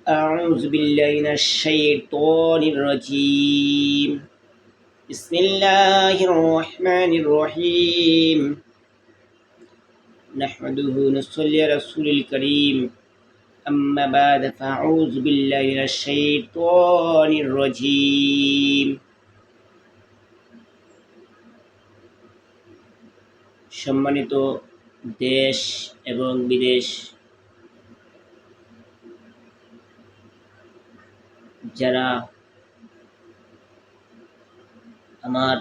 أعوذ بالله من الشيطان الرجيم. بسم الله الرحمن الرحيم. نحمده ونصلي على رسول الكريم. أما بعد فأعوذ بالله من الشيطان الرجيم. সম্মানিত দেশ এবং বিদেশ যারা আমার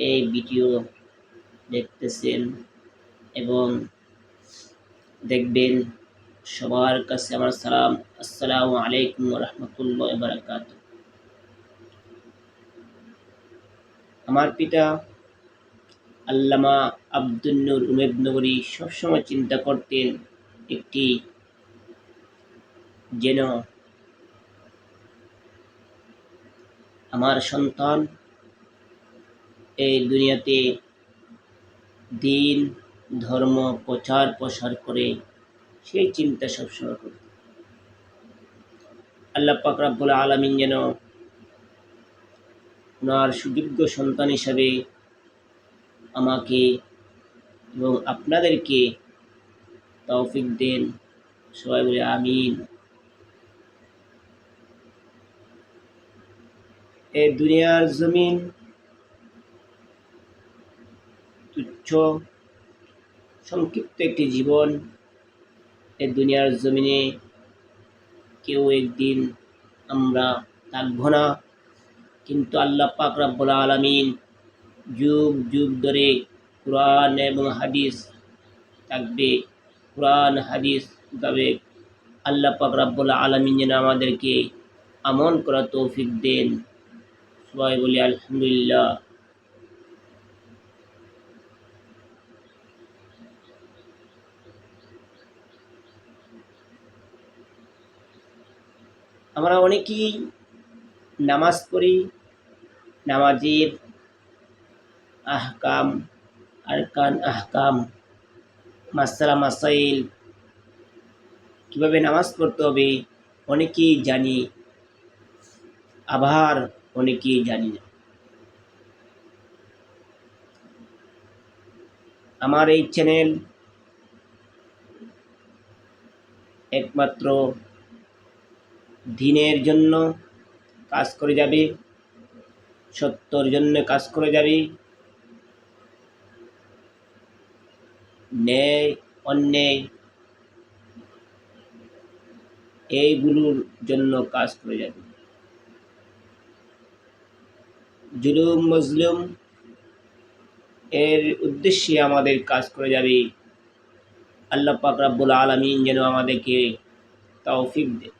এই ভিডিও দেখতেছেন এবং দেখবেন, সবার কাছে আমার সালাম। আসসালামু আলাইকুম ওয়া রাহমাতুল্লাহি ওয়া বারাকাতুহু। আমার পিতা আল্লামা আব্দুন নূর উমেদনগরী সবসময় চিন্তা করতেন একটি যেন আমার সন্তান এই দুনিয়াতে দিন ধর্ম প্রচার প্রসার করে, সেই চিন্তা সবসময় করতেন। আল্লাহ পাক রব্বুল আলামিন যেন ওনার সুযোগ্য সন্তান হিসাবে আমাকে এবং আপনাদেরকে তৌফিক দেন। সবাই বলে আমিন। এই দুনিয়ার জমিন তুচ্ছ সংক্ষিপ্ত একটি জীবন। এই দুনিয়ার জমিনে কেউ একদিন আমরা থাকব না, কিন্তু আল্লাহ পাক রব্বুল আলামিন যুগ যুগ ধরে কোরআন এবং হাদিস থাকবে। কোরআন হাদিস মোতাবেক আল্লাহ পাক রব্বুল আলামিন যেন আমাদেরকে আমল করার তৌফিক দেন। সবাই বলি আলহামদুলিল্লাহ। আমরা অনেকেই নামাজ পড়ি, নামাজের আহকাম, আরকান, আহকাম, মাসালা মাসাইল, কীভাবে নামাজ পড়তে হবে অনেকেই জানি, আবার অনেকেই জানি না। আমার এই চ্যানেল একমাত্র দ্বীনের জন্য কাজ করে যাবে, সত্যর জন্য কাজ করে যাবে, ন্যায় অন্যায় এইগুলোর জন্য কাজ করে যাবে। জুলুম মজলুম এর উদ্দেশ্যে আমাদের কাজ করে যাবে। আল্লাহ পাক রব্বুল আলামিন যেন আমাদেরকে তৌফিক দেন।